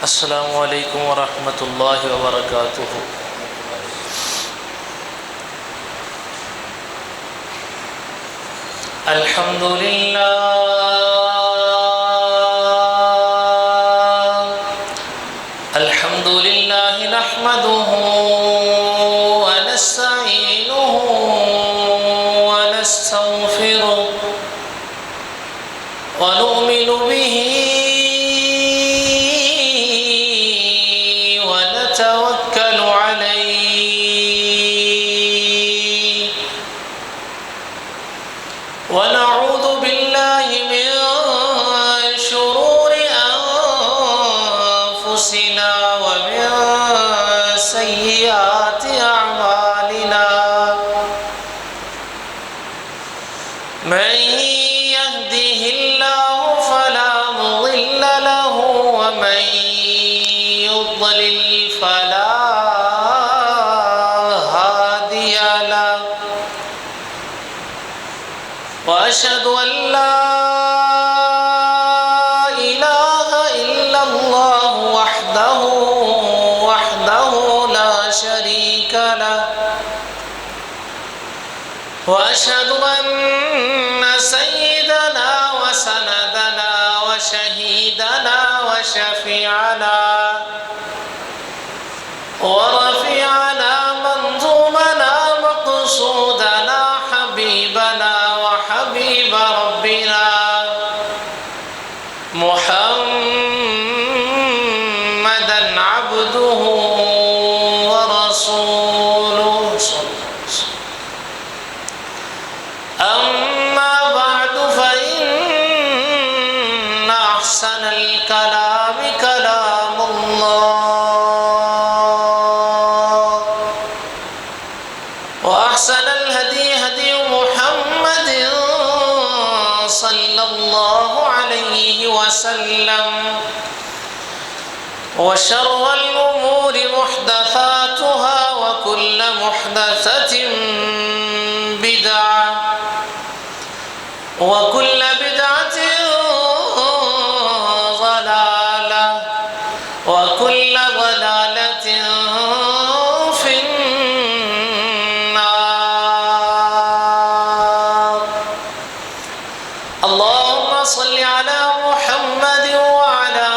السلام عليكم ورحمة الله وبركاته. الحمد لله نحمده ونستعينه ونستغفره ونؤمن به ونتوكل عليه ونعوذ بالله من شرور أنفسنا ومن سيئات أعمالنا من يهده الله فلا مضل له ومن يضلل فلا هادي له وأشهد أن لا إله إلا الله وحده لا شريك له وأشهد أن سيدنا وسندنا وشهيدنا وشفيعنا ورفيعنا منظومنا مقصودنا حبيبنا وحبيب ربنا محمدا عبده ورسوله أما بعد فإن أحسن الكلام كلام الله وأحسن الهدي هدي محمد صلى الله عليه وسلم وشر الأمور محدثاتها وكل محدثة بدعة وكل بدعة ضلالة وكل ضلالة في النار. اللهم صل على محمد وعلى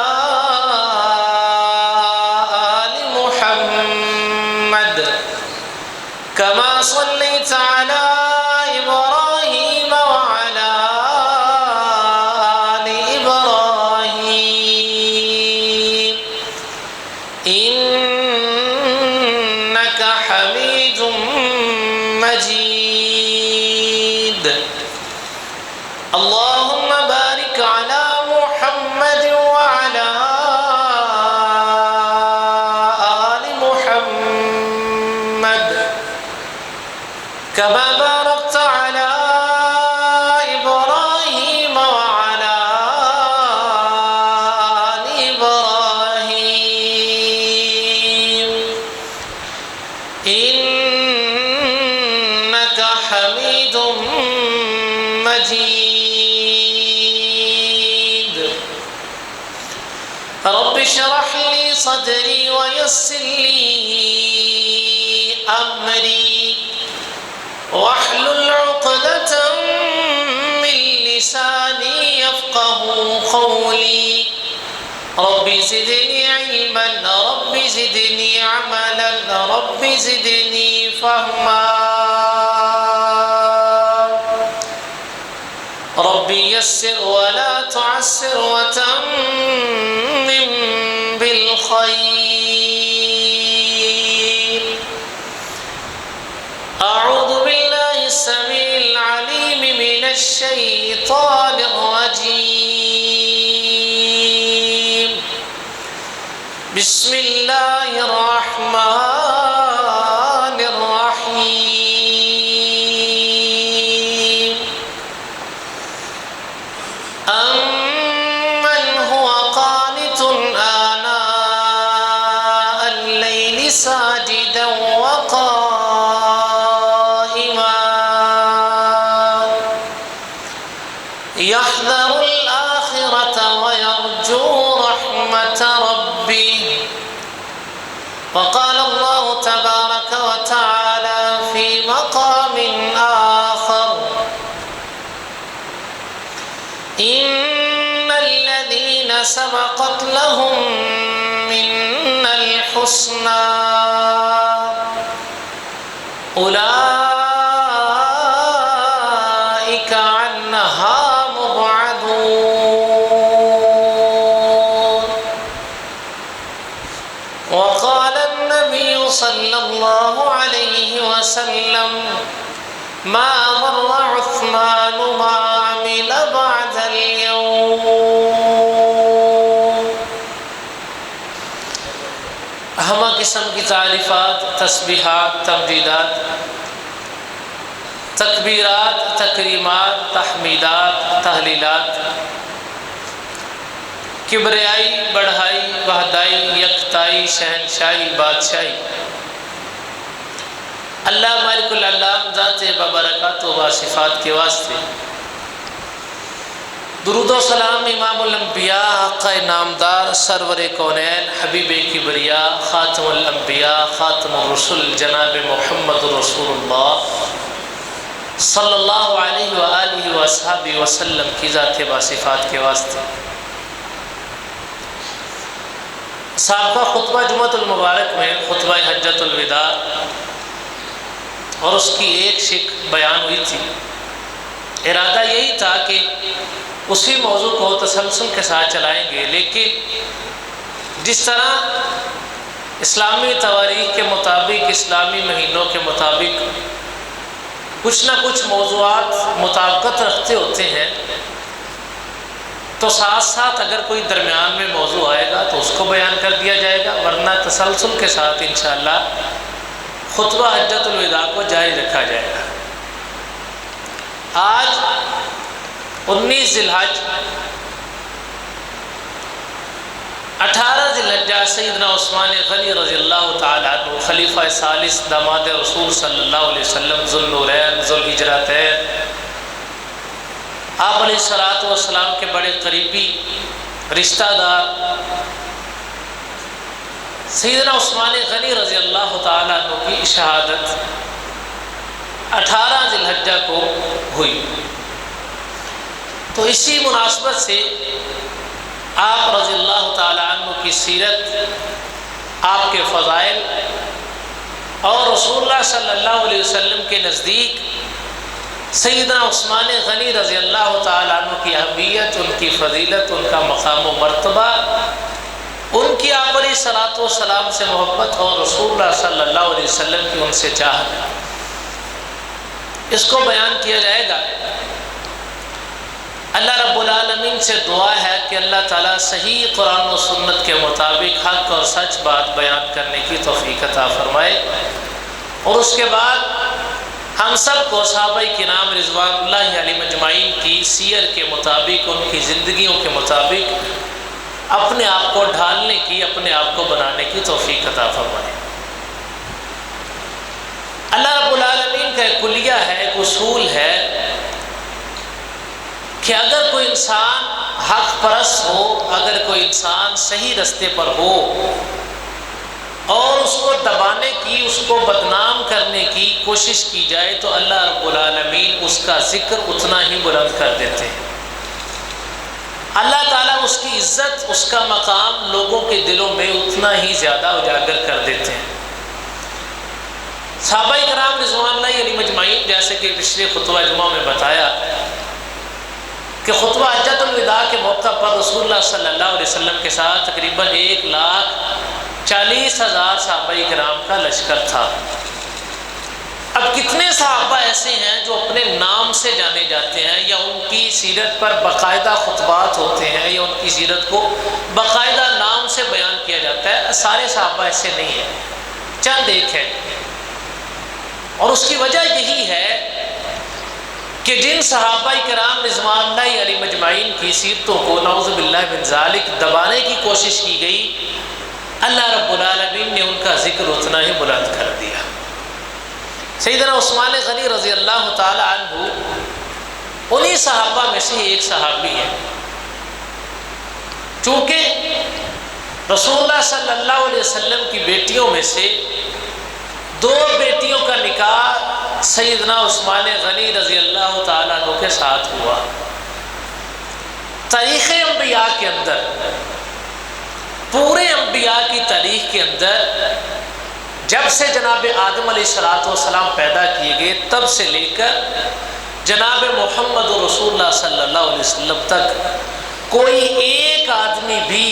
آل محمد كما صليت على إبراهيم وعلى آل إبراهيم إنك حميد مجيد. اللهم بارك على محمد وعلى آل محمد كما باركت على إبراهيم وعلى آل إبراهيم إنك حميد مجيد. رب اشرح لي صدري ويسر لي أمري واحلل عقدة من لساني يفقه قولي. رب زدني علما رب زدني عملا رب زدني فهما. ربي يسر ولا تعسر وتمم بالخير. أعوذ بالله السميع العليم من الشيطان الرجيم. بسم الله الرحمن الرحيم. أمن هو قانت آناء الليل ساجدا وقائما يحذر الآخرة ويرجو رحمة ربه ربي. وقال الله تبارك وتعالى في مقام آخر: إن الذين سبقت لهم منا الحسنى أولئك عنها مبعدون. وقال النبي صلى الله عليه وسلم: ما ضر عثمان ما عمل بعد اليوم. ہمہ قسم کی تعریفات، تسبیحات، تمجیدات، تکبیرات، تکریمات، تحمیدات، تحلیلات، کبریائی، بڑھائی، وحدائی، یکتائی، شہنشاہی، بادشاہی اللہ مالک العلام ذات ببرکات و صفات کے واسطے. درود و سلام امام الانبیاء، آقا نامدار، سرور کونین، حبیب کبریا، خاتم الانبیاء، خاتم الرسل، جناب محمد رسول اللہ صلی اللہ علیہ وآلہ وصحبہ وسلم کی ذات باصفات کے واسطے. سابقہ خطبہ جمعۃ المبارک میں خطبہ حجۃ الوداع اور اس کی ایک شق بیان ہوئی تھی. ارادہ یہی تھا کہ اسی موضوع کو تسلسل کے ساتھ چلائیں گے، لیکن جس طرح اسلامی تواریخ کے مطابق، اسلامی مہینوں کے مطابق کچھ نہ کچھ موضوعات مطابقت رکھتے ہوتے ہیں، تو ساتھ ساتھ اگر کوئی درمیان میں موضوع آئے گا تو اس کو بیان کر دیا جائے گا، ورنہ تسلسل کے ساتھ انشاءاللہ خطبہ حجۃ الوداع کو جاری رکھا جائے گا. آج 19 ذی الحج 18 ذی الحجہ سیدنا عثمان غنی رضی اللہ تعالیٰ عنہ خلیفہ ثالث داماد رسول صلی اللہ علیہ وسلم ذوالنورین ذوالہجرتین، آپ علیہ السلام کے بڑے قریبی رشتہ دار سیدنا عثمان غنی رضی اللہ تعالیٰ عنہ کی شہادت 18 ذی الحجہ کو ہوئی. تو اسی مناسبت سے آپ رضی اللہ تعالیٰ عنہ کی سیرت، آپ کے فضائل اور رسول اللہ صلی اللہ علیہ وسلم کے نزدیک سیدنا عثمان غنی رضی اللہ تعالیٰ عنہ کی اہمیت، ان کی فضیلت، ان کا مقام و مرتبہ، ان کی آپ علیہ الصلوۃ والسلام سے محبت اور رسول اللہ صلی اللہ علیہ وسلم کی ان سے چاہت، اس کو بیان کیا جائے گا. اللہ رب العالمین سے دعا ہے کہ اللہ تعالیٰ صحیح قرآن و سنت کے مطابق حق اور سچ بات بیان کرنے کی توفیق عطا فرمائے، اور اس کے بعد ہم سب کو صحابہ کرام رضوان اللہ علیہم اجمعین کی سیر کے مطابق، ان کی زندگیوں کے مطابق اپنے آپ کو ڈھالنے کی، اپنے آپ کو بنانے کی توفیق عطا فرمائے. اللہ رب العالمین کا ایک کلیہ ہے، ایک اصول ہے کہ اگر کوئی انسان حق پرست ہو، اگر کوئی انسان صحیح رستے پر ہو اور اس کو دبانے کی، اس کو بدنام کرنے کی کوشش کی جائے تو اللہ رب العالمین اس کا ذکر اتنا ہی بلند کر دیتے ہیں. اللہ تعالیٰ اس کی عزت، اس کا مقام لوگوں کے دلوں میں اتنا ہی زیادہ اجاگر کر دیتے ہیں. صحابہ کرام رضوان اللہ علیہم اجمعین، جیسے کہ پچھلے خطبہ جمعہ میں بتایا کہ خطبہ حجۃ الوداع کے موقع پر رسول اللہ صلی اللہ علیہ وسلم کے ساتھ تقریباً 1,40,000 صحابہ کرام کا لشکر تھا. اب کتنے صحابہ ایسے ہیں جو اپنے نام سے جانے جاتے ہیں، یا ان کی سیرت پر باقاعدہ خطبات ہوتے ہیں، یا ان کی سیرت کو باقاعدہ نام سے بیان کیا جاتا ہے؟ سارے صحابہ ایسے نہیں ہیں، چند ایک ہیں. اور اس کی وجہ یہی ہے کہ جن صحابہ کرام رضوان اللہ علیہم اجمعین کی سیرتوں کو نعوذ باللہ من ذالک دبانے کی کوشش کی گئی، اللہ رب العالمین نے ان کا ذکر اتنا ہی بلند کر دیا. سیدنا عثمان غنی رضی اللہ تعالی عنہ انہی صحابہ میں سے ایک صحابی ہیں. چونکہ رسول اللہ صلی اللہ علیہ وسلم کی بیٹیوں میں سے 2 بیٹیوں کا نکاح سیدنا عثمان غنی رضی اللہ تعالیٰ عنہ کے ساتھ ہوا۔ تاریخ انبیاء کے اندر، پورے انبیاء کی تاریخ کے اندر، جب سے جناب آدم علیہ السلام پیدا کیے گئے تب سے لے کر جناب محمد رسول اللہ صلی اللہ علیہ وسلم تک کوئی ایک آدمی بھی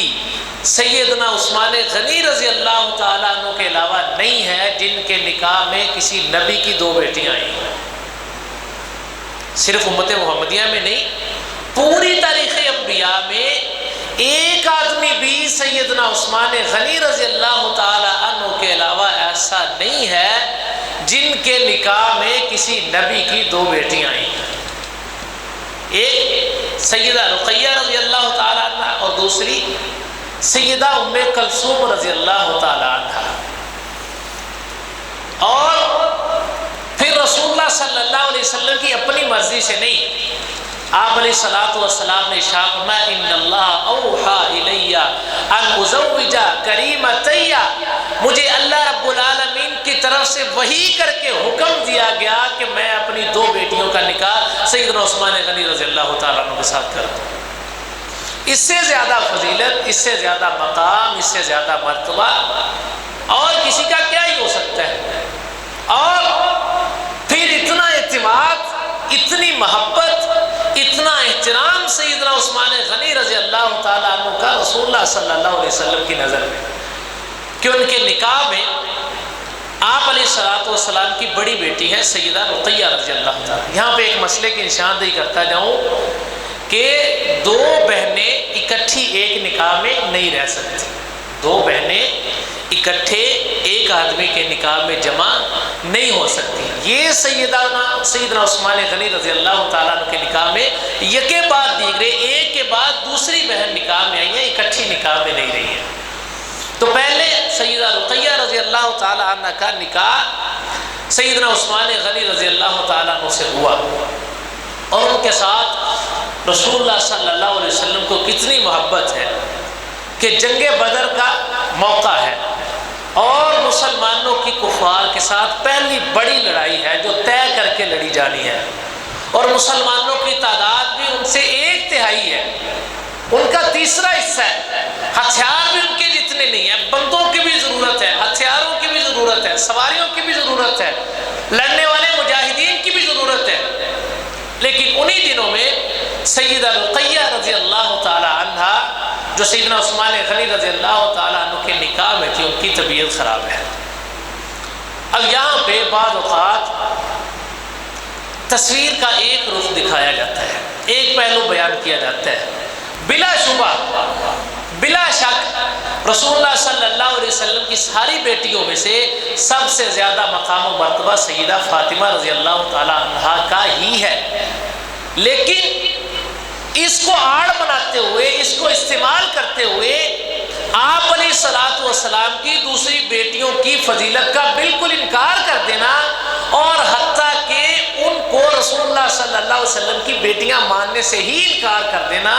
سیدنا عثمان غنی رضی اللہ تعالیٰ عنہ کے علاوہ نہیں ہے جن کے نکاح میں کسی نبی کی 2 بیٹیاں آئی ہیں۔ صرف امت محمدیہ میں نہیں، پوری تاریخ انبیاء میں ایک آدمی بھی سیدنا عثمان غنی رضی اللہ تعالیٰ عنہ کے علاوہ ایسا نہیں ہے جن کے نکاح میں کسی نبی کی 2 بیٹیاں آئی ہیں۔ ایک سیدہ رقیہ رضی اللہ تعالیٰ عنہ اور دوسری سیدہ ام کلثوم رضی اللہ تعالیٰ عنہ۔ اور پھر رسول اللہ صلی اللہ علیہ وسلم کی اپنی مرضی سے نہیں، آپ علیہ السلام نے ارشاد فرمایا ان اللہ اوحا الی ان ازوج کریمتی، مجھے اللہ رب العالمین کی طرف سے وحی کر کے حکم دیا گیا کہ میں اپنی 2 بیٹیوں کا نکاح سیدنا عثمان غنی رضی اللہ تعالیٰ عنہ کے ساتھ کر دوں۔ اس سے زیادہ فضیلت، اس سے زیادہ مقام، اس سے زیادہ مرتبہ اور کسی کا کیا ہی ہو سکتا ہے؟ اور پھر اتنا اعتماد، اتنی محبت، اتنا احترام سیدنا عثمان غنی رضی اللہ تعالیٰ عنہ کا رسول اللہ صلی اللہ علیہ وسلم کی نظر میں کہ ان کے نکاح میں آپ علیہ السلام کی بڑی بیٹی ہے سیدہ رقیہ رضی اللہ تعالیٰ۔ یہاں پہ ایک مسئلے کی نشاندہی کرتا جاؤں کہ 2 بہنیں اکٹھی ایک نکاح میں نہیں رہ سکتی، 2 بہنیں اکٹھے ایک آدمی کے نکاح میں جمع نہیں ہو سکتی۔ یہ سیدنا عثمان غنی رضی اللہ تعالیٰ عنہ کے نکاح میں یکے بعد دیگرے، ایک کے بعد دوسری بہن نکاح میں آئی ہیں، اکٹھی نکاح میں نہیں رہی ہیں۔ تو پہلے سیدہ رقیہ رضی اللہ تعالیٰ عنہ کا نکاح سیدنا عثمان غنی رضی اللہ تعالیٰ عنہ سے ہوا، اور ان کے ساتھ رسول اللہ صلی اللہ علیہ وسلم کو کتنی محبت ہے کہ جنگ بدر کا موقع ہے اور مسلمانوں کی کفار کے ساتھ پہلی بڑی لڑائی ہے جو طے کر کے لڑی جانی ہے، اور مسلمانوں کی تعداد بھی ان سے 1/3 ہے، ان کا 3 حصہ ہے، ہتھیار بھی ان کے جتنے نہیں ہیں، بندوں کی بھی ضرورت ہے، ہتھیاروں کی بھی ضرورت ہے، سواریوں کی بھی ضرورت ہے، لڑنے والے مجاہدین کی بھی ضرورت ہے۔ لیکن انہی دنوں میں سیدہ رقیہ رضی اللہ تعالی عنہ جو سیدنا عثمان غنی رضی اللہ تعالیٰ عنہ کے نکاح میں تھی، ان کی طبیعت خراب ہے۔ اب یہاں پہ بعض اوقات تصویر کا ایک رخ دکھایا جاتا ہے، ایک پہلو بیان کیا جاتا ہے۔ بلا شبہ، بلا شک رسول اللہ صلی اللہ علیہ وسلم کی ساری بیٹیوں میں سے سب سے زیادہ مقام و مرتبہ سیدہ فاطمہ رضی اللہ تعالیٰ عنہ کا ہی ہے، لیکن اس کو آڑ بناتے ہوئے، اس کو استعمال کرتے ہوئے آپ علیہ السلام کی دوسری بیٹیوں کی فضیلت کا بالکل انکار کر دینا، اور حتیٰ کہ ان کو رسول اللہ صلی اللہ علیہ وسلم کی بیٹیاں ماننے سے ہی انکار کر دینا،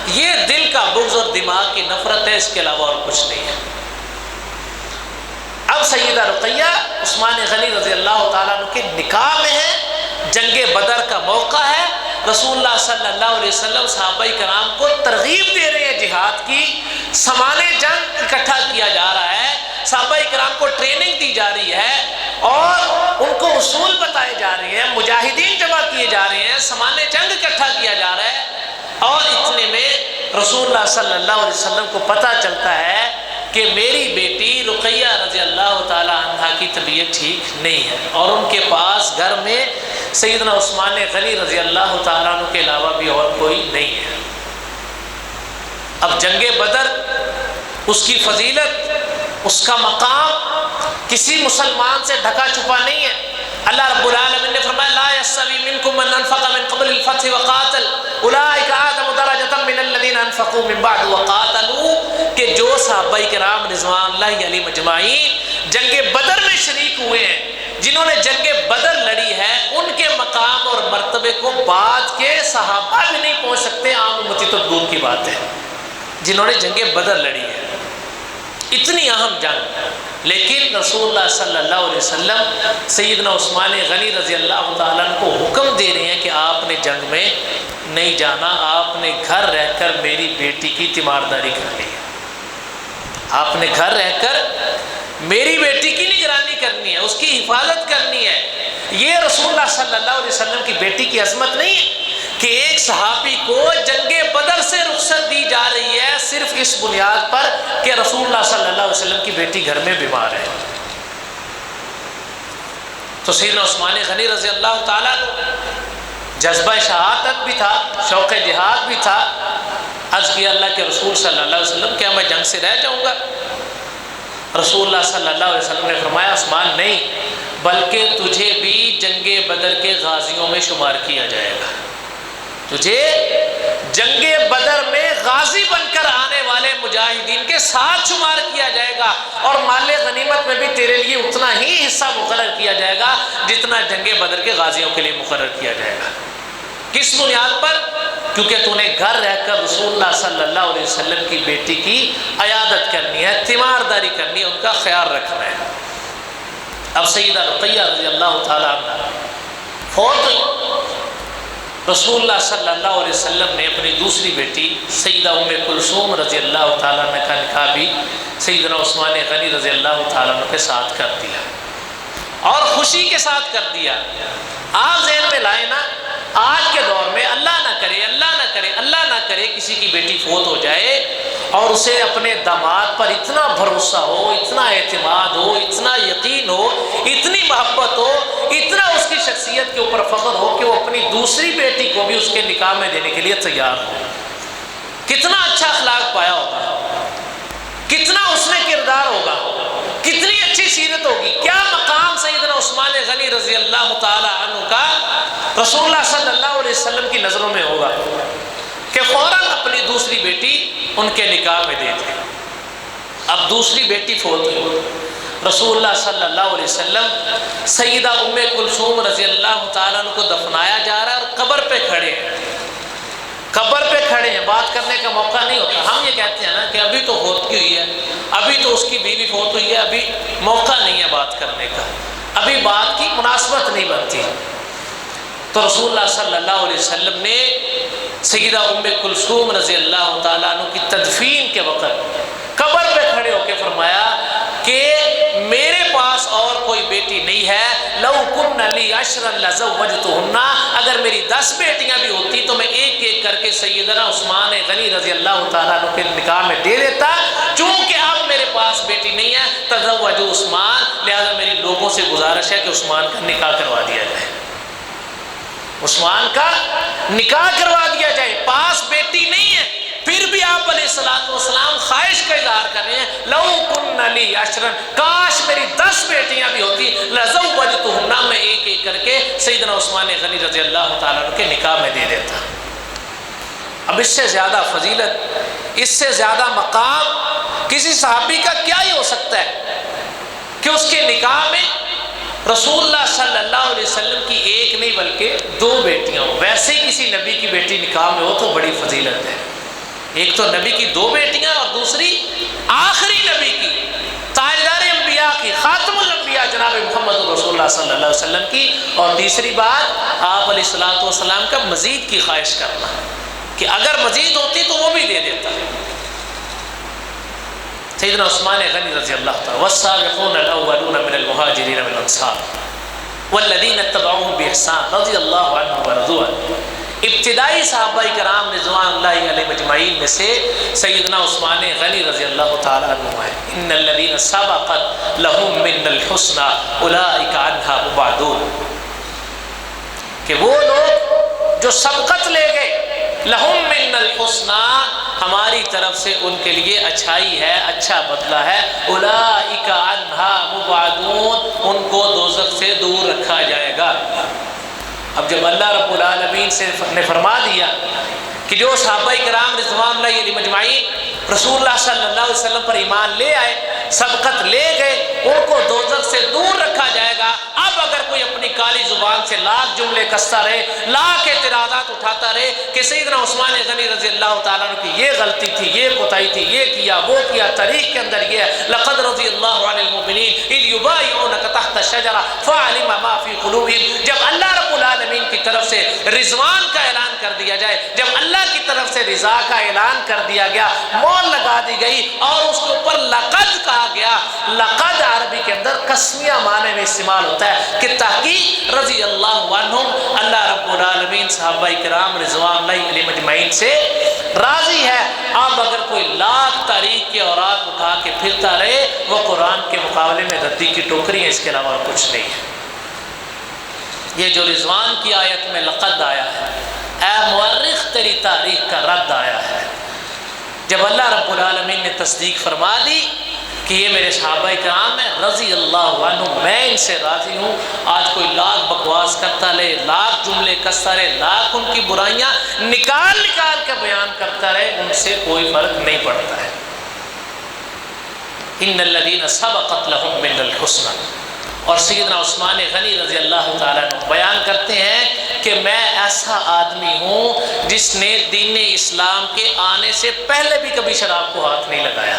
یہ دل کا بغض اور دماغ کی نفرت ہے، اس کے علاوہ اور کچھ نہیں ہے۔ اب سیدہ رقیہ عثمان غنی رضی اللہ تعالیٰ عنہ کے نکاح میں ہے، جنگ بدر کا موقع ہے، رسول اللہ صلی اللہ علیہ وسلم صحابہ کرام کو ترغیب دے رہے ہیں جہاد کی، سامان جنگ اکٹھا کیا جا رہا ہے، صحابہ کرام کو ٹریننگ دی جا رہی ہے اور ان کو اصول بتائے جا رہے ہیں، مجاہدین جمع کیے جا رہے ہیں، سامان جنگ اکٹھا کیا جا رہا ہے، اور اتنے میں رسول اللہ صلی اللہ علیہ وسلم کو پتہ چلتا ہے کہ میری بیٹی رقیہ رضی اللہ تعالی عنہ کی طبیعت ٹھیک نہیں ہے، اور ان کے پاس گھر میں سیدنا عثمان غنی رضی اللہ تعالیٰ عنہ کے علاوہ بھی اور کوئی نہیں ہے۔ اب جنگ بدر، اس کی فضیلت، اس کا مقام کسی مسلمان سے ڈھکا چھپا نہیں ہے۔ اللہ رب العالمین نے فرمایا لا یستوی منکم من انفق من قبل الفتح وقاتل اولئک اعظم درجۃ من الذین انفقوا من بعد وقاتلوا، کہ جو صحابہ کرام رضوان اللہ علیہم اجمعین جنگ بدر میں شریک ہوئے ہیں، جنہوں نے جنگ بدر لڑی ہے، ان کے مقام اور مرتبے کو بعد کے صحابہ بھی نہیں پہنچ سکتے، عام امتی تو دور کی بات ہے، جنہوں نے جنگ بدر لڑی ہے۔ اتنی اہم جنگ، لیکن رسول اللہ صلی اللہ علیہ وسلم سیدنا عثمان غنی رضی اللہ تعالیٰ عنہ کو حکم دے رہے ہیں کہ آپ نے جنگ میں نہیں جانا، آپ نے گھر رہ کر میری بیٹی کی تیمارداری کرنی ہے، آپ نے گھر رہ کر میری بیٹی کی نگرانی کرنی ہے، اس کی حفاظت کرنی ہے۔ یہ رسول اللہ صلی اللہ علیہ وسلم کی بیٹی کی عظمت نہیں ہے کہ ایک صحابی کو جنگ بدر سے رخصت دی جا رہی ہے صرف اس بنیاد پر کہ رسول اللہ صلی اللہ علیہ وسلم کی بیٹی گھر میں بیمار ہے۔ تو سیدنا عثمان غنی رضی اللہ تعالیٰ عنہ جذبہ شہادت بھی تھا، شوق جہاد بھی تھا۔ عرض کیا اللہ کے رسول صلی اللہ علیہ وسلم کیا میں جنگ سے رہ جاؤں گا؟ رسول اللہ صلی اللہ علیہ وسلم نے فرمایا عثمان نہیں، بلکہ تجھے بھی جنگ بدر کے غازیوں میں شمار کیا جائے گا، تجھے جنگ بدر میں غازی بن کر آنے والے مجاہدین کے ساتھ شمار کیا جائے گا، اور مال غنیمت میں بھی تیرے لیے اتنا ہی حصہ مقرر کیا جائے گا جتنا جنگ بدر کے غازیوں کے لیے مقرر کیا جائے گا۔ کس بنیاد پر؟ کیونکہ تو نے گھر رہ کر رسول اللہ صلی اللہ علیہ وسلم کی بیٹی کی عیادت کرنی ہے، تیمارداری کرنی ہے، ان کا خیال رکھنا ہے۔ اب سیدہ رقیہ رضی اللہ تعالیٰ عنہ فوت ہوئی۔ رسول اللہ صلی اللہ علیہ وسلم نے اپنی دوسری بیٹی سیدہ ام کلثوم رضی اللہ تعالیٰ عنہ کا نکاح بھی سیدنا عثمان غنی رضی اللہ تعالیٰ عنہ کے ساتھ کر دیا، اور خوشی کے ساتھ کر دیا۔ آپ ذہن میں لائے نا، آج کے دور میں اللہ نہ کرے اللہ نہ کرے اللہ نہ کرے کسی کی بیٹی فوت ہو جائے اور اسے اپنے داماد پر اتنا بھروسہ ہو، اتنا اعتماد ہو، اتنا یقین ہو، اتنی محبت ہو، اتنا اس کی شخصیت کے اوپر فخر ہو کہ وہ اپنی دوسری بیٹی کو بھی اس کے نکاح میں دینے کے لیے تیار ہو۔ کتنا اچھا اخلاق پایا ہوگا، کتنا اس میں کردار ہوگا، کتنی اچھی سیرت ہوگی، کیا مقام سیدنا عثمان غنی رضی اللہ تعالی عنہ کا رسول اللہ صلی اللہ علیہ وسلم کی نظروں میں ہوگا کہ فوراً اپنی دوسری بیٹی ان کے نکاح میں دے دیں۔ اب دوسری بیٹی فوت ہوئی، رسول اللہ صلی اللہ علیہ وسلم سیدہ ام کلثوم رضی اللہ تعالیٰ عنہ کو دفنایا جا رہا ہے اور قبر پہ کھڑے ہیں، قبر پہ کھڑے ہیں، بات کرنے کا موقع نہیں ہوتا۔ ہم یہ کہتے ہیں نا کہ ابھی تو فوت کی ہوئی ہے، ابھی تو اس کی بیوی فوت ہوئی ہے، ابھی موقع نہیں ہے بات کرنے کا، ابھی بات کی مناسبت نہیں بنتی۔ تو رسول اللہ صلی اللہ علیہ وسلم نے سیدہ ام کلثوم رضی اللہ تعالیٰ عنہ کی تدفین کے وقت قبر پہ کھڑے ہو کے فرمایا کہ میرے پاس اور کوئی بیٹی نہیں ہے، لو کن لی عشرا لزوجتہن، اگر میری 10 بیٹیاں بھی ہوتی تو میں ایک ایک کر کے سیدنا عثمان غنی رضی اللہ تعالیٰ عنہ کے نکاح میں دے دیتا، چونکہ اب میرے پاس بیٹی نہیں ہے، تزوجوا عثمان، لہذا میری لوگوں سے گزارش ہے کہ عثمان کا نکاح کروا دیا جائے، عثمان کا نکاح کروا دیا جائے، پاس بیٹی نہیں ہے، پھر بھی آپ علیہ الصلوۃ والسلام خواہش کا اظہار کر رہے ہیں، لو کن لی عشرا، کاش میری 10 بیٹیاں بھی ہوتی، لزوجتہن، میں ایک ایک کر کے سیدنا عثمان غنی رضی اللہ تعالیٰ عنہ کے نکاح میں دے دیتا۔ اب اس سے زیادہ فضیلت، اس سے زیادہ مقام کسی صحابی کا کیا ہی ہو سکتا ہے کہ اس کے نکاح میں رسول اللہ صلی اللہ علیہ وسلم کی ایک نہیں بلکہ 2 بیٹیاں ہوں۔ ویسے ہی کسی نبی کی بیٹی نکاح میں ہو تو بڑی فضیلت ہے، ایک تو نبی کی 2 بیٹیاں اور دوسری آخری نبی کی، تاجدار انبیاء کی، خاتم الانبیاء جناب محمد رسول اللہ صلی اللہ علیہ وسلم کی، اور تیسری بات آپ علیہ الصلوۃ والسلام کا مزید کی خواہش کرنا کہ اگر مزید ہوتی تو وہ بھی دے دیتا۔ سیدنا عثمان غنی رضی اللہ تعالیٰ، والسابقون الاولون من المہاجرین والانصار والذین اتبعوهم بإحسان رضی اللہ عنہم ورضوا عنہ، ابتدائی صحابہ کرام رضوان اللہ علیہم اجمعین میں سے سیدنا عثمان غنی رضی اللہ تعالیٰ عنہ ہے۔ ان الذین سبقت لهم من الحسنى اولئک عنہا مبعدون، کہ وہ لوگ جو سبقت لے گئے، لہم من الحسنى، ہماری طرف سے ان کے لیے اچھائی ہے، اچھا بدلہ ہے، اولئک عنہا مبعدون، ان کو دوزخ سے دور رکھا جائے گا۔ اب جب اللہ رب العالمین نے فرما دیا کہ جو صحابہ کرام رضوان اللہ علیہم اجمعین رسول اللہ صلی اللہ علیہ وسلم پر ایمان لے آئے، سبقت لے گئے، ان کو دوزخ سے دور رکھا جائے گا، اب اب اگر کوئی اپنی کالی زبان سے لاکھ جملے کستا رہے، لاکھ اعتراضات اٹھاتا رہے کہ سیدنا عثمان غنی رضی اللہ تعالیٰ عنہ کی یہ غلطی تھی، یہ کوتاہی تھی، یہ کیا وہ کیا، تاریخ کے اندر یہ ہے لقد رضی اللہ عن المؤمنین اذ یبایعونک تحت الشجرہ فعلم ما فی قلوبہم، جب اللہ رب العالمین کی طرف سے رضوان کا اعلان کر دیا جائے، جب اللہ کی طرف سے رضا کا اعلان کر دیا گیا، مور لگا دی گئی اور اس کے اوپر لقد کہا گیا۔ لقد عربی کے اندر قسمیہ معنی میں استعمال ہوتا ہے کہ تحقیق رضی اللہ عنہم، اللہ رب العالمین صحابہ کرام رضوان اللہ علیہم اجمعین سے راضی ہے۔ اب اگر کوئی لاکھ تاریخ کے اوراق اٹھا کے پھرتا رہے، وہ قرآن کے مقابلے میں ردی کی ٹوکری ہے، اس کے علاوہ کچھ نہیں ہے۔ یہ جو رضوان کی آیت میں لقد آیا ہے، اے مورخ تیری تاریخ کا رد آیا ہے۔ جب اللہ رب العالمین نے تصدیق فرما دی کہ یہ میرے صحابہ کرام ہیں رضی اللہ عنہ، میں ان سے راضی ہوں، آج کوئی لاکھ بکواس کرتا رہے، لاکھ جملے کستا رہے، لاکھ ان کی برائیاں نکال نکال کے بیان کرتا رہے، ان سے کوئی فرق نہیں پڑتا ہے۔ ان الذین سبقت لهم من الحسنى، اور سیدنا عثمان غنی رضی اللہ تعالیٰ عنہ بیان کرتے ہیں کہ میں ایسا آدمی ہوں جس نے دین اسلام کے آنے سے پہلے بھی کبھی شراب کو ہاتھ نہیں لگایا۔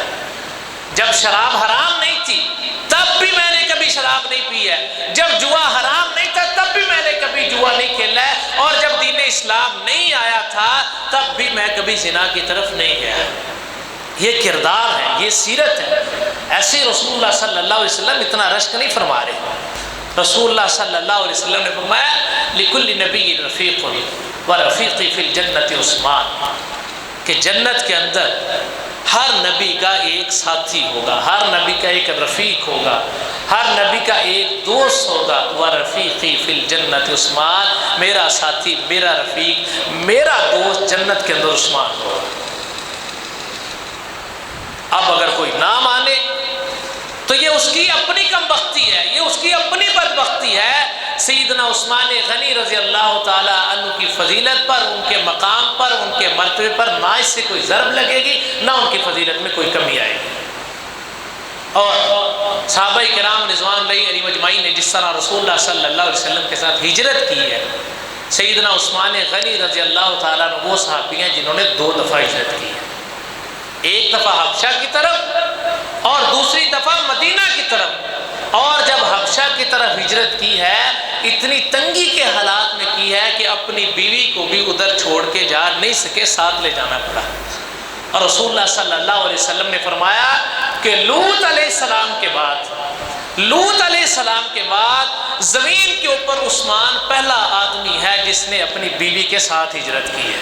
جب شراب حرام نہیں تھی تب بھی میں نے کبھی شراب نہیں پی ہے، جب جوا حرام نہیں تھا تب بھی میں نے کبھی جوا نہیں کھیلا ہے، اور جب دین اسلام نہیں آیا تھا تب بھی میں کبھی زنا کی طرف نہیں گیا۔ یہ کردار ہے، یہ سیرت ہے۔ ایسے رسول اللہ صلی اللہ علیہ وسلم اتنا رشک نہیں فرما رہے۔ رسول اللہ صلی اللہ علیہ وسلم نے فرمایا لِكُلِّ نَبِيٍّ رَفِيقٌ وَرَفِيقِي فِي الْجَنَّةِ عثمان، کہ جنت کے اندر ہر نبی کا ایک ساتھی ہوگا، ہر نبی کا ایک رفیق ہوگا، ہر نبی کا ایک دوست ہوگا۔ وَرَفِيقِي فِي الْجَنَّةِ عثمان، میرا ساتھی، میرا رفیق، میرا دوست جنت کے اندر عثمان ہوگا۔ اب اگر کوئی نہ مانے تو یہ اس کی اپنی کم بختی ہے، یہ اس کی اپنی بدبختی ہے۔ سیدنا عثمان غنی رضی اللہ تعالی عنہ کی فضیلت پر، ان کے مقام پر، ان کے مرتبے پر نہ اس سے کوئی ضرب لگے گی، نہ ان کی فضیلت میں کوئی کمی آئے گی۔ اور صحابہ کرام رضوان اللہ علیہم اجمعین نے جس طرح رسول اللہ صلی اللہ علیہ وسلم کے ساتھ ہجرت کی ہے، سیدنا عثمان غنی رضی اللہ تعالیٰ عنہ وہ صحابی ہیں جنہوں نے 2 دفعہ ہجرت کی ہے، ایک دفعہ حبشہ کی طرف اور دوسری دفعہ مدینہ کی طرف۔ اور جب حبشہ کی طرف ہجرت کی ہے، اتنی تنگی کے حالات میں کی ہے کہ اپنی بیوی کو بھی ادھر چھوڑ کے جا نہیں سکے، ساتھ لے جانا پڑا۔ اور رسول اللہ صلی اللہ علیہ وسلم نے فرمایا کہ لوط علیہ السلام کے بعد زمین کے اوپر عثمان پہلا آدمی ہے جس نے اپنی بیوی کے ساتھ ہجرت کی ہے۔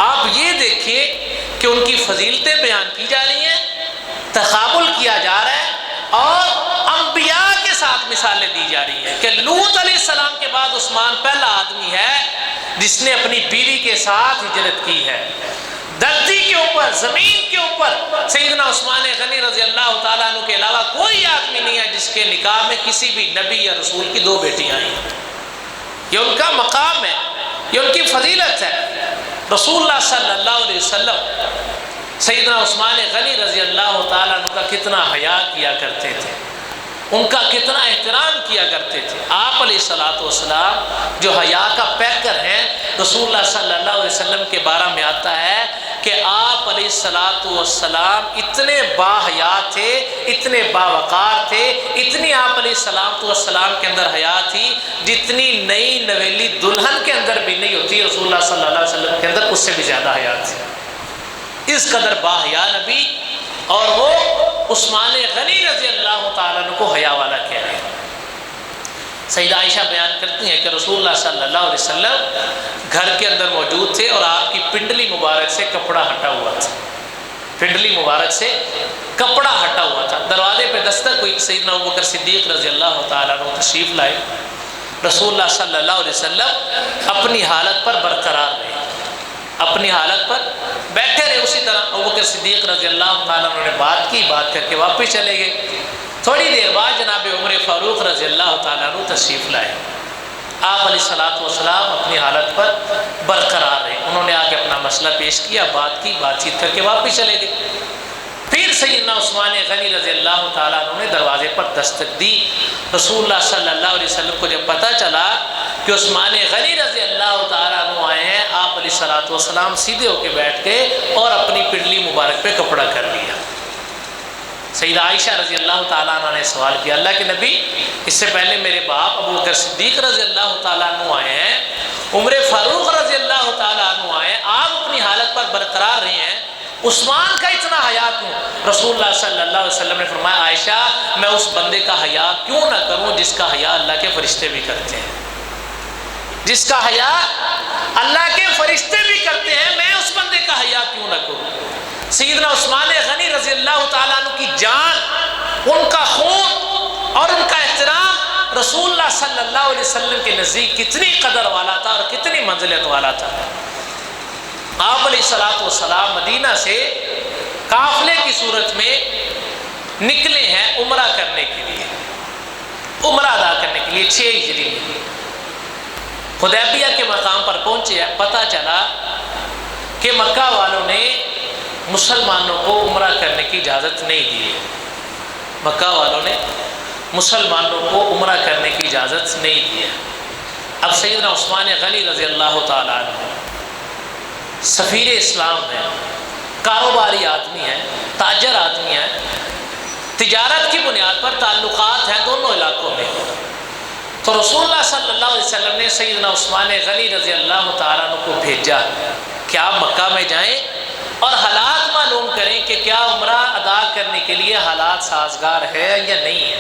آپ یہ دیکھیں کہ ان کی فضیلتیں بیان کی جا رہی ہیں، تقابل کیا جا رہا ہے، اور انبیاء کے ساتھ مثالیں دی جا رہی ہیں کہ لوط علیہ السلام کے بعد عثمان پہلا آدمی ہے جس نے اپنی بیوی کے ساتھ ہجرت کی ہے۔ دھرتی کے اوپر، زمین کے اوپر سیدنا عثمان غنی رضی اللہ تعالیٰ عنہ کے علاوہ کوئی آدمی نہیں ہے جس کے نکاح میں کسی بھی نبی یا رسول کی 2 بیٹیاں ہیں۔ یہ ان کا مقام ہے، یہ ان کی فضیلت ہے۔ رسول اللہ صلی اللہ علیہ وسلم سیدنا عثمان غنی رضی اللہ تعالیٰ عنہ کا کتنا حیا کیا کرتے تھے، ان کا کتنا احترام کیا کرتے تھے۔ آپ علیہ الصلوۃ والسلام جو حیا کا پیکر ہیں، رسول اللہ صلی اللہ علیہ وسلم کے بارے میں آتا ہے کہ آپ علیہ الصلوۃ والسلام اتنے باحیا تھے، اتنے باوقار تھے، اتنی آپ علیہ الصلوۃ والسلام کے اندر حیا تھی جتنی نئی نویلی دلہن کے اندر بھی نہیں ہوتی، رسول اللہ صلی اللہ علیہ وسلم کے اندر اس سے بھی زیادہ حیا تھی۔ اس قدر باحیا نبی، اور وہ عثمان غنی رضی اللہ تعالیٰ عنہ کو حیا والا کہہ رہے ہیں۔ سیدہ عائشہ بیان کرتی ہیں کہ رسول اللہ صلی اللہ علیہ وسلم گھر کے اندر موجود تھے اور آپ کی پنڈلی مبارک سے کپڑا ہٹا ہوا تھا، پنڈلی مبارک سے کپڑا ہٹا ہوا تھا۔ دروازے پہ دستک ہوئی، سیدنا ابوبکر صدیق رضی اللہ تعالیٰ عنہ تشریف لائے۔ رسول اللہ صلی اللہ علیہ وسلم اپنی حالت پر برقرار رہے، اپنی حالت پر بیٹھے رہے اسی طرح۔ ابوبکر صدیق رضی اللہ تعالیٰ عنہ نے بات کی، بات کر کے واپس چلے گئے۔ تھوڑی دیر بعد جناب عمر فاروق رضی اللہ تعالیٰ عنہ تشریف لائے۔ آپ علیہ الصلوۃ والسلام اپنی حالت پر برقرار رہے، انہوں نے آ کے اپنا مسئلہ پیش کیا، بات کی، بات چیت کر کے واپس چلے گئے۔ پھر سیدنا عثمان غنی رضی اللہ تعالیٰ عنہ نے دروازے پر دستک دی۔ رسول اللہ صلی اللہ علیہ وسلم کو جب پتہ چلا کہ عثمان غنی رضی اللہ تعالیٰ عنہ آئے ہیں، آپ علیہ الصلوۃ والسلام سیدھے ہو کے بیٹھ گئے اور اپنی پنڈلی مبارک پہ کپڑا کر لیا۔ سیدہ عائشہ رضی اللہ تعالیٰ عنہ نے سوال کیا، اللہ کے نبی، اس سے پہلے میرے باپ ابو بکر صدیق رضی اللہ تعالیٰ عنہ آئے ہیں، عمر فاروق رضی اللہ تعالیٰ عنہ آئے ہیں، آپ اپنی حالت پر برقرار رہے ہیں، عثمان کا اتنا حیا کیوں؟ رسول اللہ صلی اللہ علیہ وسلم نے فرمایا، عائشہ میں اس بندے کا حیا کیوں نہ کروں جس کا حیا اللہ کے فرشتے بھی کرتے ہیں، جس کا حیا اللہ کے فرشتے بھی کرتے ہیں، میں اس بندے کا حیا کیوں نہ کروں؟ سیدنا عثمان غنی رضی اللہ تعالیٰ عنہ کی جان، ان کا خون اور ان کا احترام رسول اللہ صلی اللہ علیہ وسلم کے نزدیک کتنی قدر والا تھا اور کتنی منزلت والا تھا۔ آپ علیہ الصلوۃ والسلام مدینہ سے قافلے کی صورت میں نکلے ہیں عمرہ کرنے کے لیے، عمرہ ادا کرنے کے لیے 6 ہجری میں حدیبیہ کے مقام پر پہنچے، پتہ چلا کہ مکہ والوں نے مسلمانوں کو عمرہ کرنے کی اجازت نہیں دی، مکہ والوں نے مسلمانوں کو عمرہ کرنے کی اجازت نہیں دی ہے۔ اب سیدنا عثمان غنی رضی اللہ تعالیٰ عنہ سفیر اسلام ہے، کاروباری آدمی ہے، تاجر آدمی ہے، تجارت کی بنیاد پر تعلقات ہیں دونوں علاقوں میں، تو رسول اللہ صلی اللہ علیہ وسلم نے سیدنا عثمان غنی رضی اللہ تعالیٰ عنہ کو بھیجا کہ آپ مکہ میں جائیں اور حالات معلوم کریں کہ کیا عمرہ ادا کرنے کے لیے حالات سازگار ہے یا نہیں ہے۔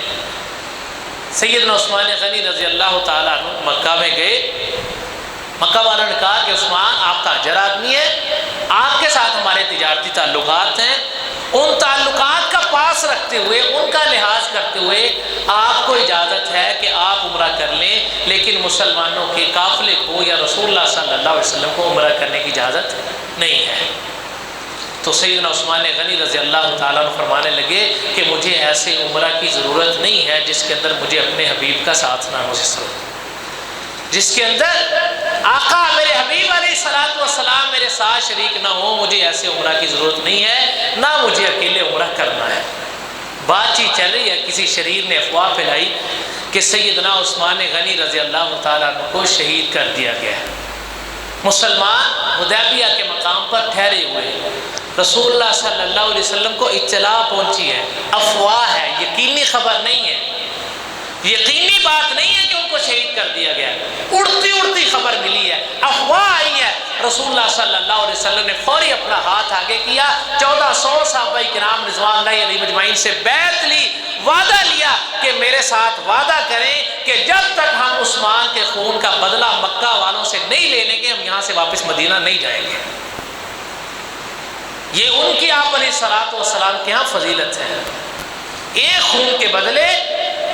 سیدنا عثمان غنی رضی اللہ تعالیٰ عنہ مکہ میں گئے، مکہ والوں نے کہا کہ عثمان آپ تاجر آدمی ہیں، آپ کے ساتھ ہمارے تجارتی تعلقات ہیں، ان تعلقات کا پاس رکھتے ہوئے، ان کا لحاظ کرتے ہوئے آپ کو اجازت ہے کہ آپ عمرہ کر لیں، لیکن مسلمانوں کے قافلے کو یا رسول اللہ صلی اللہ علیہ وسلم کو عمرہ کرنے کی اجازت نہیں ہے۔ تو سیدنا عثمان غنی رضی اللہ تعالیٰ عنہ فرمانے لگے کہ مجھے ایسے عمرہ کی ضرورت نہیں ہے جس کے اندر مجھے اپنے حبیب کا ساتھ نہ میسر ہو، جس کے اندر آقا میرے حبیب علیہ الصلوۃ والسلام میرے ساتھ شریک نہ ہو، مجھے ایسے عمرہ کی ضرورت نہیں ہے، نہ مجھے اکیلے عمرہ کرنا ہے۔ بات چیت چل رہی ہے، کسی شریر نے افواہ پھیلائی کہ سیدنا عثمان غنی رضی اللہ تعالیٰ عنہ کو شہید کر دیا گیا ہے۔ مسلمان حدیبیہ کے مقام پر ٹھہرے ہوئے، رسول اللہ صلی اللہ علیہ وسلم کو اطلاع پہنچی ہے، افواہ ہے، یقینی خبر نہیں ہے، یقینی بات نہیں ہے کہ ان کو شہید کر دیا گیا، اڑتی اڑتی خبر ملی ہے، افواہ آئی ہے۔ رسول اللہ صلی اللہ علیہ وسلم نے فوری اپنا ہاتھ آگے کیا، 1400 صحابہ کرام رضوان اللہ علیہم اجمعین سے بیعت لی، وعدہ لیا کہ میرے ساتھ وعدہ کریں کہ جب تک ہم عثمان کے خون کا بدلہ مکہ والوں سے نہیں لے لیں گے، ہم یہاں سے واپس مدینہ نہیں جائیں گے۔ یہ ان کی آپ علیہ الصلوۃ والسلام کے ہاں فضیلت ہے، ایک خون کے بدلے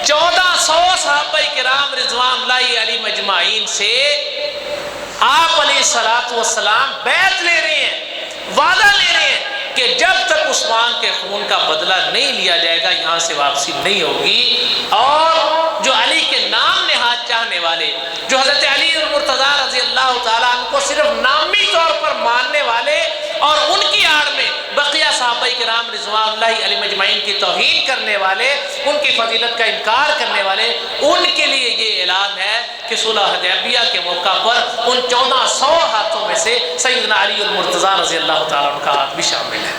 1400 صحابہ کرام رضوان اللہ علیہم اجمعین سے آپ علیہ الصلوۃ والسلام بیعت لے رہے ہیں، وعدہ لے رہے ہیں کہ جب تک عثمان کے خون کا بدلہ نہیں لیا جائے گا یہاں سے واپسی نہیں ہوگی۔ اور جو علی کے نام نہاد چاہنے والے، جو حضرت علی المرتضیٰ رضی اللہ تعالیٰ عنہ کو صرف نامی طور پر ماننے والے اور ان کی آڑ میں بقیہ صحابہ کرام رضوان اللہ علیہم اجمعین کی توہین کرنے والے، ان کی فضیلت کا انکار کرنے والے، ان کے لیے یہ اعلان ہے کہ صلح حدیبیہ کے موقع پر ان 1400 ہاتھوں میں سے سیدنا علی المرتضیٰ رضی اللہ تعالیٰ عنہ کا ہاتھ بھی شامل ہے،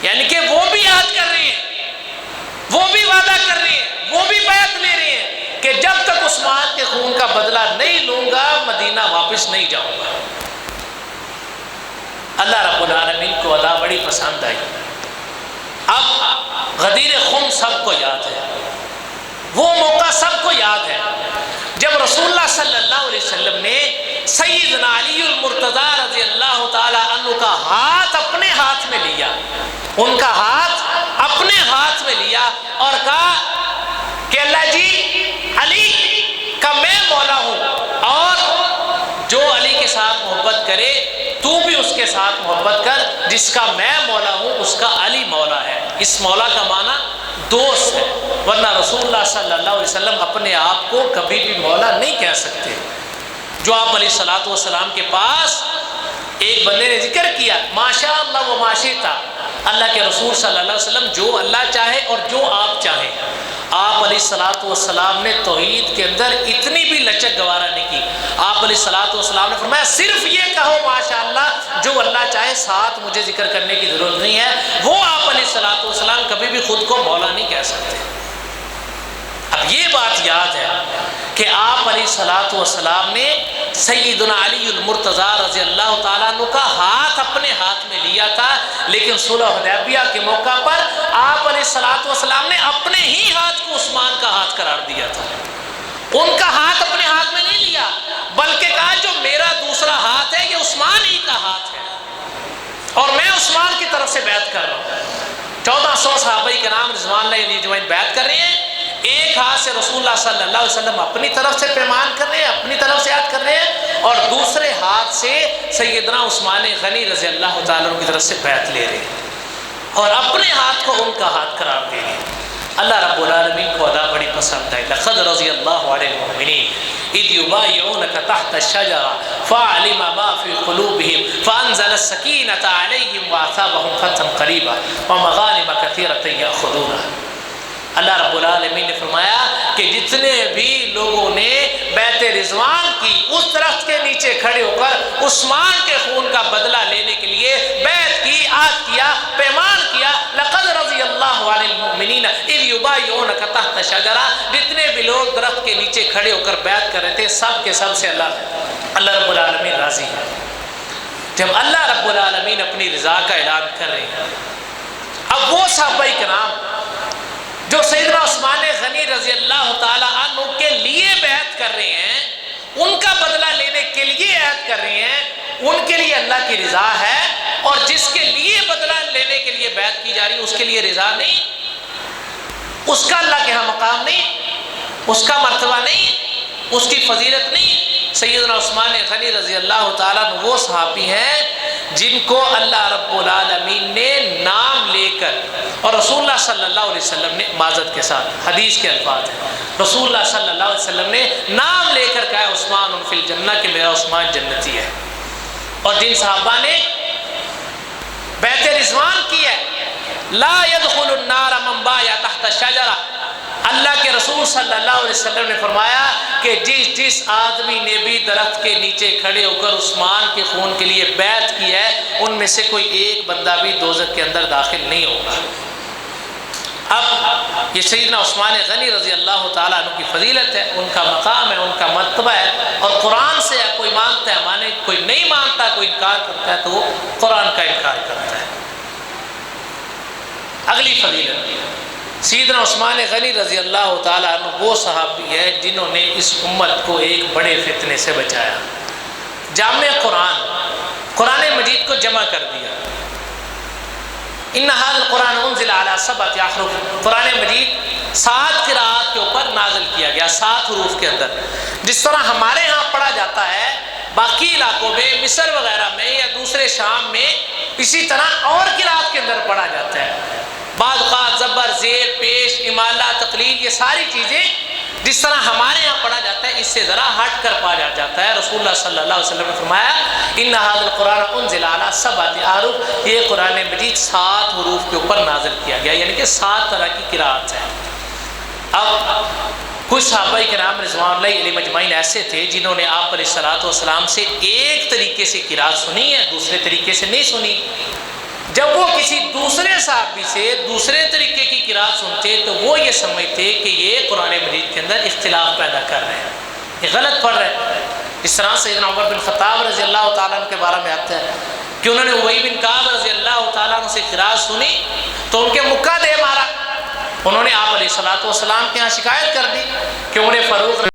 یعنی کہ وہ بھی یاد کر رہے ہیں، وہ بھی وعدہ کر رہے ہیں، وہ بھی بیعت لے رہے ہیں کہ جب تک عثمان کے خون کا بدلہ نہیں لوں گا مدینہ واپس نہیں جاؤں گا۔ اللہ رب العالمین کو ادا بڑی پسند آئی۔ اب غدیر خم سب کو یاد ہے، وہ موقع سب کو یاد ہے جب رسول اللہ صلی اللہ علیہ وسلم نے سیدنا علی المرتضیٰ رضی اللہ تعالی عنہ کا ہاتھ اپنے ہاتھ میں لیا، ان کا ہاتھ اپنے ہاتھ میں لیا اور کہا کہ اللہ جی علی کا میں مولا ہوں، اور جو علی کے ساتھ محبت کرے تو بھی اس کے ساتھ محبت کر، جس کا میں مولا ہوں اس کا علی مولا ہے۔ اس مولا کا معنی دوست ہے، ورنہ رسول اللہ صلی اللہ علیہ وسلم اپنے آپ کو کبھی بھی مولا نہیں کہہ سکتے۔ جو آپ علیہ الصلوۃ والسلام کے پاس ایک بندے نے ذکر کیا، ماشاء اللہ و ماشیتا، اللہ کے رسول صلی اللہ علیہ وسلم جو اللہ چاہے اور جو آپ چاہیں، آپ علیہ الصلوۃ والسلام نے توحید کے اندر اتنی بھی لچک گوارا نہیں کی۔ آپ علیہ الصلوۃ والسلام نے فرمایا صرف یہ کہو ماشاءاللہ، جو اللہ چاہے، ساتھ مجھے ذکر کرنے کی ضرورت نہیں ہے۔ وہ آپ علیہ الصلوۃ والسلام کبھی بھی خود کو مولا نہیں کہہ سکتے۔ اب یہ بات یاد ہے کہ آپ علیہ الصلوۃ والسلام نے سیدنا علی المرتضیٰ رضی اللہ تعالیٰ عنہ کا ہاتھ اپنے ہاتھ میں لیا تھا، لیکن صلح حدیبیہ کے موقع پر آپ علیہ الصلوۃ والسلام نے اپنے ہی ہاتھ کو عثمان کا ہاتھ قرار دیا تھا۔ ان کا ہاتھ اپنے ہاتھ میں نہیں لیا، بلکہ کہا جو میرا دوسرا ہاتھ ہے یہ عثمان ہی کا ہاتھ ہے، اور میں عثمان کی طرف سے بیعت کر رہا ہوں۔ 1400 صحابہ کرام رضوان اللہ علیہم اجمعین بیعت کر رہے ہیں، ایک ہاتھ سے رسول اللہ صلی اللہ علیہ وسلم اپنی طرف سے پیمان کر رہے ہیں، اپنی طرف سے عہد کر رہے ہیں، اور دوسرے ہاتھ سے سیدنا عثمان غنی رضی اللہ تعالیٰ عنہ کی طرف سے بیعت لے رہے ہیں، اور اپنے ہاتھ کو ان کا ہاتھ قرار دے رہے ہیں۔ اللہ رب العالمین کو ادا بڑی پسند ہے۔ لقد رضی اللہ عن المؤمنین اذ یبایعونک تحت الشجرہ فعلم ما فی قلوبہم فانزل السکینۃ علیہم واثابہم فتحا قریبا ومغانم کثیرۃ یأخذونہا۔ اللہ رب العالمین نے فرمایا کہ جتنے بھی لوگوں نے بیعت رضوان کی، اس درخت کے نیچے کھڑے ہو کر عثمان کے خون کا بدلہ لینے کے لیے بیعت کی، عہد کیا، پیمان کیا، لقد رضی اللہ عن المؤمنین اذ یبایعونک تحت الشجرہ، جتنے بھی لوگ درخت کے نیچے کھڑے ہو کر بیعت کر رہے تھے، سب کے سب سے اللہ رب العالمین راضی ہے۔ جب اللہ رب العالمین اپنی رضا کا اعلان کر رہے ہیں، اب وہ صحابہ کرام جو سیدنا عثمان غنی رضی اللہ تعالی عنہ کے لیے بیعت کر رہے ہیں، ان کا بدلہ لینے کے لیے عہد کر رہے ہیں، ان کے لیے اللہ کی رضا ہے، اور جس کے لیے بدلہ لینے کے لیے بیعت کی جا رہی ہے اس کے لیے رضا نہیں، اس کا اللہ کے ہاں مقام نہیں، اس کا مرتبہ نہیں، اس کی فضیلت نہیں۔ سیدنا عثمان غنی رضی اللہ تعالیٰ عنہ وہ صحابی ہیں جن کو اللہ رب العالمین نے نام لے کر، اور رسول اللہ صلی اللہ علیہ وسلم نے معذرت کے ساتھ حدیث کے الفاظ ہیں، رسول اللہ صلی اللہ علیہ وسلم نے نام لے کر کہا عثمان فی الجنہ کہ میرا عثمان جنتی ہے۔ اور جن صحابہ نے بیعت رضوان کی ہے، لا يدخل النار من بايع تحت الشجرہ، اللہ کے رسول صلی اللہ علیہ وسلم نے فرمایا کہ جس آدمی نے بھی درخت کے نیچے کھڑے ہو کر عثمان کے خون کے لیے بیعت کی ہے، ان میں سے کوئی ایک بندہ بھی دوزخ کے اندر داخل نہیں ہوگا۔ اب یہ سیدنا عثمان غنی رضی اللہ تعالیٰ عنہ کی فضیلت ہے، ان کا مقام ہے، ان کا مرتبہ ہے، اور قرآن سے کوئی مانتا ہے مانے، کوئی نہیں مانتا، کوئی انکار کرتا ہے تو وہ قرآن کا انکار کرتا ہے۔ اگلی فضیلت، سیدنا عثمان غنی رضی اللہ تعالیٰ عنہ وہ صحابی ہے جنہوں نے اس امت کو ایک بڑے فتنے سے بچایا۔ جامع قرآن مجید کو جمع کر دیا۔ ان ھذا القرآن انزل علی سبعۃ احرف، قرآن مجید 7 قراءات کے اوپر نازل کیا گیا، 7 حروف کے اندر۔ جس طرح ہمارے ہاں پڑھا جاتا ہے باقی علاقوں میں، مصر وغیرہ میں یا دوسرے شام میں، اسی طرح اور قراءات کے اندر پڑھا جاتا ہے۔ بعض اوقات زبر، زیر، پیش، امالہ، تقلیل، یہ ساری چیزیں جس طرح ہمارے ہاں پڑھا جاتا ہے اس سے ذرا ہٹ کر پڑھا جاتا ہے۔ رسول اللہ صلی اللہ علیہ وسلم نے فرمایا ان ھذا القرآن انزل علی سبعۃ احرف، یہ قرآن مجید 7 حروف کے اوپر نازل کیا گیا، یعنی کہ 7 طرح کی قراءت ہے۔ اب کچھ صحابہ کرام رضوان اللہ علیہم اجمعین ایسے تھے جنہوں نے آپ علیہ الصلوۃ والسلام سے ایک طریقے سے قراءت سنی ہے، دوسرے طریقے سے نہیں سنی۔ جب وہ کسی دوسرے صحابی سے دوسرے طریقے کی قراءت سنتے تو وہ یہ سمجھتے کہ یہ قرآن مجید کے اندر اختلاف پیدا کر رہے ہیں، یہ غلط پڑھ رہے ہیں۔ اس طرح سیدنا عمر بن خطاب رضی اللہ تعالیٰ عنہ کے بارے میں آتا ہے کہ انہوں نے ابی بن کعب رضی اللہ تعالیٰ عنہ سے قراءت سنی تو ان کے مکہ دے مارا، انہوں نے آپ علیہ الصلوۃ والسلام کے یہاں شکایت کر دی کہ عمر فاروق